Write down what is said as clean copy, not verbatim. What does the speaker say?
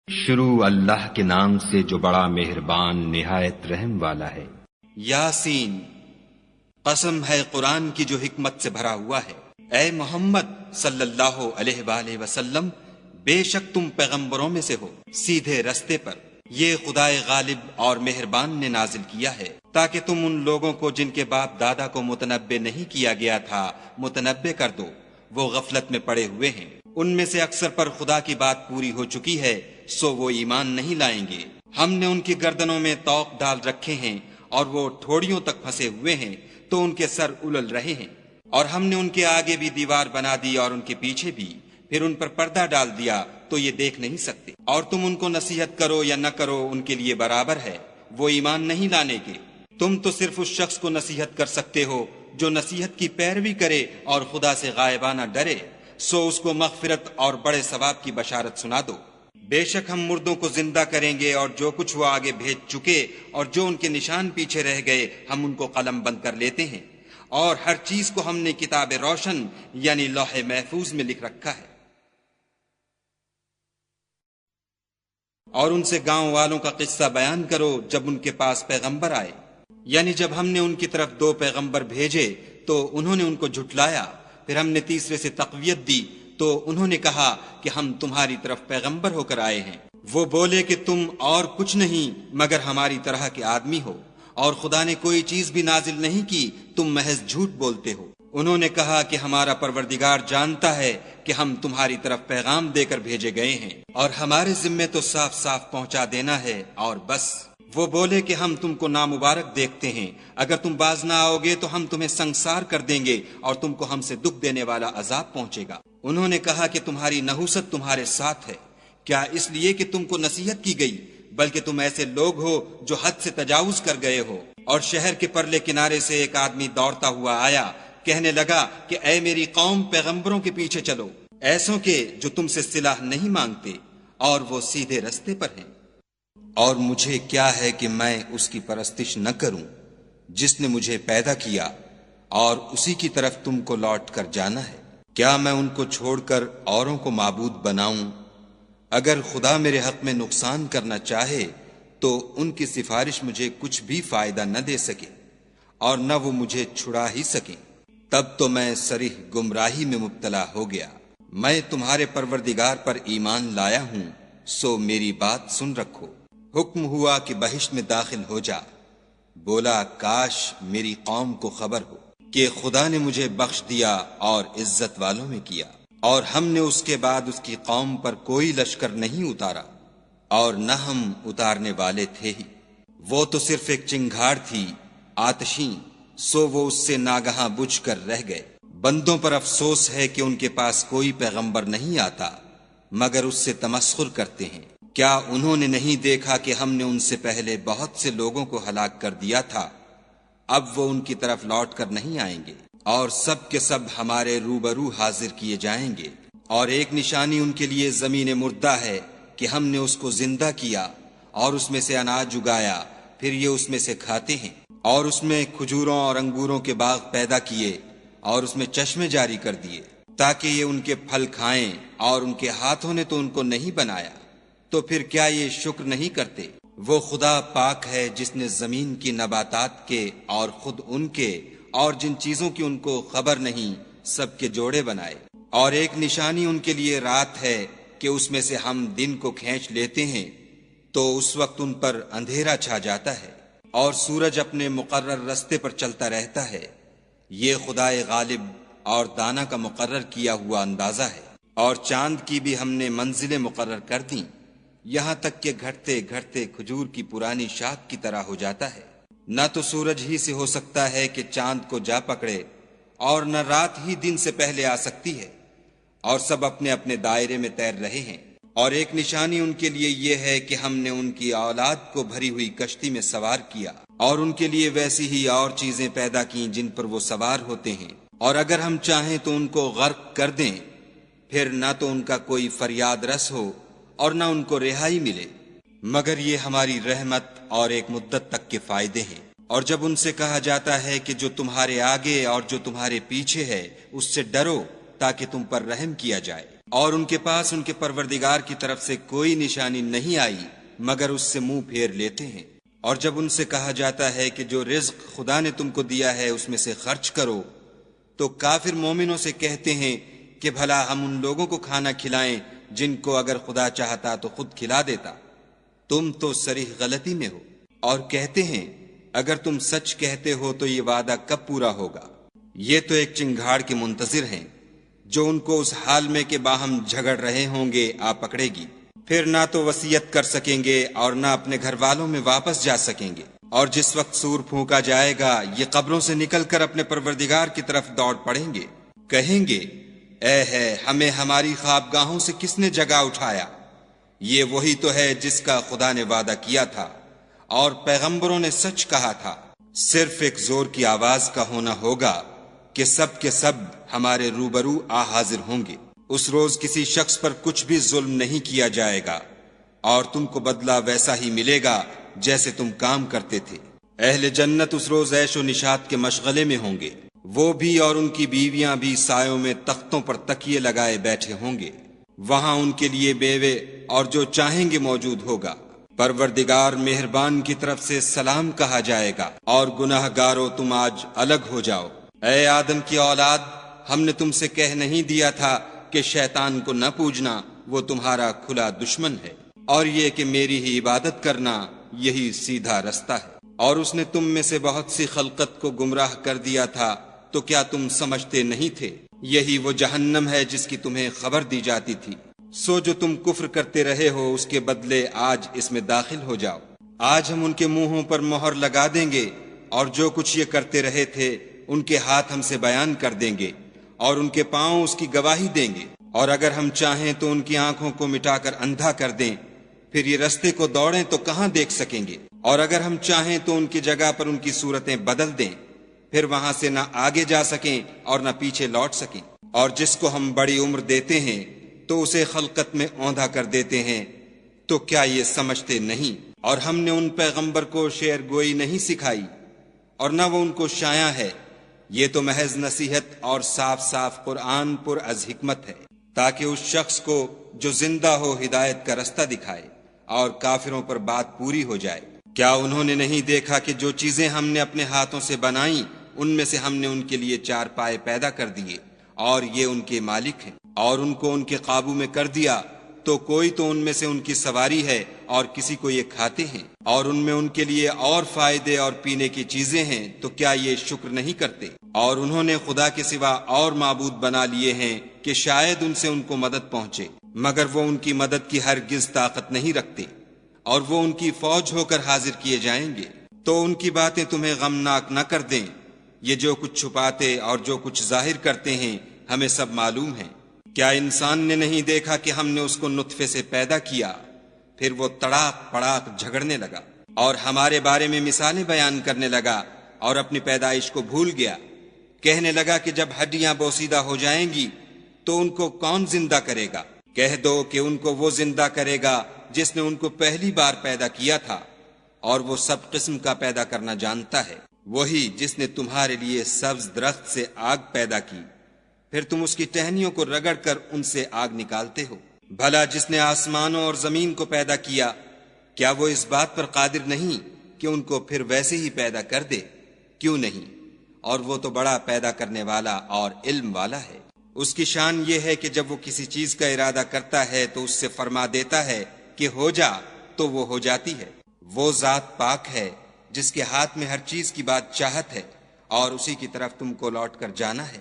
شروع اللہ کے نام سے جو بڑا مہربان نہایت رحم والا ہے۔ یاسین، قسم ہے قرآن کی جو حکمت سے بھرا ہوا ہے۔ اے محمد صلی اللہ علیہ وآلہ وسلم، بے شک تم پیغمبروں میں سے ہو، سیدھے رستے پر۔ یہ خدائے غالب اور مہربان نے نازل کیا ہے تاکہ تم ان لوگوں کو جن کے باپ دادا کو متنبع نہیں کیا گیا تھا متنبع کر دو، وہ غفلت میں پڑے ہوئے ہیں۔ ان میں سے اکثر پر خدا کی بات پوری ہو چکی ہے، سو وہ ایمان نہیں لائیں گے۔ ہم نے ان کی گردنوں میں طوق ڈال رکھے ہیں اور وہ ٹھوڑیوں تک پھنسے ہوئے ہیں تو ان کے سر الل رہے ہیں، اور ہم نے ان کے آگے بھی دیوار بنا دی اور ان کے پیچھے بھی، پھر ان پر پردہ ڈال دیا تو یہ دیکھ نہیں سکتے۔ اور تم ان کو نصیحت کرو یا نہ کرو ان کے لیے برابر ہے، وہ ایمان نہیں لانے کے۔ تم تو صرف اس شخص کو نصیحت کر سکتے ہو جو نصیحت کی پیروی کرے اور خدا سے غائبانہ ڈرے، سو اس کو مغفرت اور بڑے ثواب کی بشارت سنا دو۔ بے شک ہم مردوں کو زندہ کریں گے، اور جو کچھ وہ آگے بھیج چکے اور جو ان کے نشان پیچھے رہ گئے ہم ان کو قلم بند کر لیتے ہیں، اور ہر چیز کو ہم نے کتاب روشن یعنی لوح محفوظ میں لکھ رکھا ہے۔ اور ان سے گاؤں والوں کا قصہ بیان کرو جب ان کے پاس پیغمبر آئے، یعنی جب ہم نے ان کی طرف 2 پیغمبر بھیجے تو انہوں نے ان کو جھٹلایا، پھر ہم نے تیسرے سے تقویت دی تو انہوں نے کہا کہ ہم تمہاری طرف پیغمبر ہو کر آئے ہیں۔ وہ بولے کہ تم اور کچھ نہیں مگر ہماری طرح کے آدمی ہو، اور خدا نے کوئی چیز بھی نازل نہیں کی، تم محض جھوٹ بولتے ہو۔ انہوں نے کہا کہ ہمارا پروردگار جانتا ہے کہ ہم تمہاری طرف پیغام دے کر بھیجے گئے ہیں، اور ہمارے ذمے تو صاف صاف پہنچا دینا ہے اور بس۔ وہ بولے کہ ہم تم کو نامبارک دیکھتے ہیں، اگر تم باز نہ آؤ گے تو ہم تمہیں سنگسار کر دیں گے اور تم کو ہم سے دکھ دینے والا عذاب پہنچے گا۔ انہوں نے کہا کہ تمہاری نحوست تمہارے ساتھ ہے، کیا اس لیے کہ تم کو نصیحت کی گئی، بلکہ تم ایسے لوگ ہو جو حد سے تجاوز کر گئے ہو۔ اور شہر کے پرلے کنارے سے ایک آدمی دوڑتا ہوا آیا، کہنے لگا کہ اے میری قوم، پیغمبروں کے پیچھے چلو، ایسوں کے جو تم سے صلاح نہیں مانگتے اور وہ سیدھے رستے پر ہیں۔ اور مجھے کیا ہے کہ میں اس کی پرستش نہ کروں جس نے مجھے پیدا کیا، اور اسی کی طرف تم کو لوٹ کر جانا ہے۔ کیا میں ان کو چھوڑ کر اوروں کو معبود بناؤں؟ اگر خدا میرے حق میں نقصان کرنا چاہے تو ان کی سفارش مجھے کچھ بھی فائدہ نہ دے سکے، اور نہ وہ مجھے چھڑا ہی سکیں۔ تب تو میں صریح گمراہی میں مبتلا ہو گیا۔ میں تمہارے پروردگار پر ایمان لایا ہوں، سو میری بات سن رکھو۔ حکم ہوا کہ بہشت میں داخل ہو جا۔ بولا کاش میری قوم کو خبر ہو کہ خدا نے مجھے بخش دیا اور عزت والوں میں کیا، اور ہم نے اس کے بعد اس کی قوم پر کوئی لشکر نہیں اتارا، اور نہ ہم اتارنے والے تھے ہی۔ وہ تو صرف ایک چنگھاڑ تھی آتشیں، سو وہ اس سے ناگہاں بجھ کر رہ گئے۔ بندوں پر افسوس ہے کہ ان کے پاس کوئی پیغمبر نہیں آتا مگر اس سے تمسخر کرتے ہیں۔ کیا انہوں نے نہیں دیکھا کہ ہم نے ان سے پہلے بہت سے لوگوں کو ہلاک کر دیا تھا؟ اب وہ ان کی طرف لوٹ کر نہیں آئیں گے، اور سب کے سب ہمارے روبرو حاضر کیے جائیں گے۔ اور ایک نشانی ان کے لیے زمین مردہ ہے کہ ہم نے اس کو زندہ کیا اور اس میں سے اناج اگایا، پھر یہ اس میں سے کھاتے ہیں، اور اس میں کھجوروں اور انگوروں کے باغ پیدا کیے اور اس میں چشمے جاری کر دیے تاکہ یہ ان کے پھل کھائیں، اور ان کے ہاتھوں نے تو ان کو نہیں بنایا، تو پھر کیا یہ شکر نہیں کرتے؟ وہ خدا پاک ہے جس نے زمین کی نباتات کے اور خود ان کے اور جن چیزوں کی ان کو خبر نہیں سب کے جوڑے بنائے۔ اور ایک نشانی ان کے لیے رات ہے کہ اس میں سے ہم دن کو کھینچ لیتے ہیں تو اس وقت ان پر اندھیرا چھا جاتا ہے، اور سورج اپنے مقرر رستے پر چلتا رہتا ہے۔ یہ خدائے غالب اور دانا کا مقرر کیا ہوا اندازہ ہے۔ اور چاند کی بھی ہم نے منزلیں مقرر کر دیں، یہاں تک کہ گھٹتے گھٹتے کھجور کی پرانی شاخ کی طرح ہو جاتا ہے۔ نہ تو سورج ہی سے ہو سکتا ہے کہ چاند کو جا پکڑے، اور نہ رات ہی دن سے پہلے آ سکتی ہے، اور سب اپنے اپنے دائرے میں تیر رہے ہیں۔ اور ایک نشانی ان کے لیے یہ ہے کہ ہم نے ان کی اولاد کو بھری ہوئی کشتی میں سوار کیا، اور ان کے لیے ویسی ہی اور چیزیں پیدا کیں جن پر وہ سوار ہوتے ہیں، اور اگر ہم چاہیں تو ان کو غرق کر دیں، پھر نہ تو ان کا کوئی فریاد رس ہو اور نہ ان کو رہائی ملے، مگر یہ ہماری رحمت اور ایک مدت تک کے فائدے ہیں۔ اور جب ان سے کہا جاتا ہے کہ جو تمہارے آگے اور جو تمہارے پیچھے ہے اس سے ڈرو تاکہ تم پر رحم کیا جائے، اور ان کے پاس ان کے پروردگار کی طرف سے کوئی نشانی نہیں آئی مگر اس سے منہ پھیر لیتے ہیں۔ اور جب ان سے کہا جاتا ہے کہ جو رزق خدا نے تم کو دیا ہے اس میں سے خرچ کرو، تو کافر مومنوں سے کہتے ہیں کہ بھلا ہم ان لوگوں کو کھانا کھلائیں جن کو اگر خدا چاہتا تو خود کھلا دیتا، تم تو صریح غلطی میں ہو۔ اور کہتے ہیں اگر تم سچ کہتے ہو تو یہ وعدہ کب پورا ہوگا؟ یہ تو ایک چنگھاڑ کے منتظر ہیں جو ان کو اس حال میں کہ باہم جھگڑ رہے ہوں گے آ پکڑے گی، پھر نہ تو وصیت کر سکیں گے اور نہ اپنے گھر والوں میں واپس جا سکیں گے۔ اور جس وقت سور پھونکا جائے گا یہ قبروں سے نکل کر اپنے پروردگار کی طرف دوڑ پڑیں گے، کہیں گے اے ہے ہمیں ہماری خوابگاہوں سے کس نے جگا اٹھایا؟ یہ وہی تو ہے جس کا خدا نے وعدہ کیا تھا اور پیغمبروں نے سچ کہا تھا۔ صرف ایک زور کی آواز کا ہونا ہوگا کہ سب کے سب ہمارے روبرو آ حاضر ہوں گے۔ اس روز کسی شخص پر کچھ بھی ظلم نہیں کیا جائے گا اور تم کو بدلہ ویسا ہی ملے گا جیسے تم کام کرتے تھے۔ اہل جنت اس روز عیش و نشاط کے مشغلے میں ہوں گے، وہ بھی اور ان کی بیویاں بھی سایوں میں تختوں پر تکیے لگائے بیٹھے ہوں گے، وہاں ان کے لیے بیوے اور جو چاہیں گے موجود ہوگا۔ پروردگار مہربان کی طرف سے سلام کہا جائے گا اور گناہ گارو تم آج الگ ہو جاؤ۔ اے آدم کی اولاد، ہم نے تم سے کہہ نہیں دیا تھا کہ شیطان کو نہ پوجنا، وہ تمہارا کھلا دشمن ہے، اور یہ کہ میری ہی عبادت کرنا یہی سیدھا رستہ ہے۔ اور اس نے تم میں سے بہت سی خلقت کو گمراہ کر دیا تھا، تو کیا تم سمجھتے نہیں تھے؟ یہی وہ جہنم ہے جس کی تمہیں خبر دی جاتی تھی۔ سو جو تم کفر کرتے رہے ہو اس کے بدلے آج اس میں داخل ہو جاؤ۔ آج ہم ان کے منہوں پر مہر لگا دیں گے اور جو کچھ یہ کرتے رہے تھے ان کے ہاتھ ہم سے بیان کر دیں گے اور ان کے پاؤں اس کی گواہی دیں گے۔ اور اگر ہم چاہیں تو ان کی آنکھوں کو مٹا کر اندھا کر دیں، پھر یہ رستے کو دوڑیں تو کہاں دیکھ سکیں گے؟ اور اگر ہم چاہیں تو ان کی جگہ پر ان کی صورتیں بدل دیں، پھر وہاں سے نہ آگے جا سکیں اور نہ پیچھے لوٹ سکیں۔ اور جس کو ہم بڑی عمر دیتے ہیں تو اسے خلقت میں اوندھا کر دیتے ہیں، تو کیا یہ سمجھتے نہیں؟ اور ہم نے ان پیغمبر کو شعر گوئی نہیں سکھائی اور نہ وہ ان کو شایع ہے، یہ تو محض نصیحت اور صاف صاف قرآن پر از حکمت ہے، تاکہ اس شخص کو جو زندہ ہو ہدایت کا رستہ دکھائے اور کافروں پر بات پوری ہو جائے۔ کیا انہوں نے نہیں دیکھا کہ جو چیزیں ہم نے اپنے ہاتھوں سے بنائیں ان میں سے ہم نے ان کے لیے چار پائے پیدا کر دیے اور یہ ان کے مالک ہیں، اور ان کو ان کے قابو میں کر دیا تو کوئی تو ان میں سے ان کی سواری ہے اور کسی کو یہ کھاتے ہیں، اور ان میں ان کے لیے اور فائدے اور پینے کی چیزیں ہیں، تو کیا یہ شکر نہیں کرتے؟ اور انہوں نے خدا کے سوا اور معبود بنا لیے ہیں کہ شاید ان سے ان کو مدد پہنچے، مگر وہ ان کی مدد کی ہرگز طاقت نہیں رکھتے، اور وہ ان کی فوج ہو کر حاضر کیے جائیں گے۔ تو ان کی باتیں تمہیں غمناک نہ کر دیں، یہ جو کچھ چھپاتے اور جو کچھ ظاہر کرتے ہیں ہمیں سب معلوم ہے۔ کیا انسان نے نہیں دیکھا کہ ہم نے اس کو نطفے سے پیدا کیا، پھر وہ تڑاک پڑاک جھگڑنے لگا اور ہمارے بارے میں مثالیں بیان کرنے لگا اور اپنی پیدائش کو بھول گیا، کہنے لگا کہ جب ہڈیاں بوسیدہ ہو جائیں گی تو ان کو کون زندہ کرے گا؟ کہہ دو کہ ان کو وہ زندہ کرے گا جس نے ان کو پہلی بار پیدا کیا تھا، اور وہ سب قسم کا پیدا کرنا جانتا ہے، وہی جس نے تمہارے لیے سبز درخت سے آگ پیدا کی، پھر تم اس کی ٹہنیوں کو رگڑ کر ان سے آگ نکالتے ہو۔ بھلا جس نے آسمانوں اور زمین کو پیدا کیا، کیا وہ اس بات پر قادر نہیں کہ ان کو پھر ویسے ہی پیدا کر دے؟ کیوں نہیں؟ اور وہ تو بڑا پیدا کرنے والا اور علم والا ہے۔ اس کی شان یہ ہے کہ جب وہ کسی چیز کا ارادہ کرتا ہے تو اس سے فرما دیتا ہے کہ ہو جا، تو وہ ہو جاتی ہے۔ وہ ذات پاک ہے جس کے ہاتھ میں ہر چیز کی بات چاہت ہے، اور اسی کی طرف تم کو لوٹ کر جانا ہے۔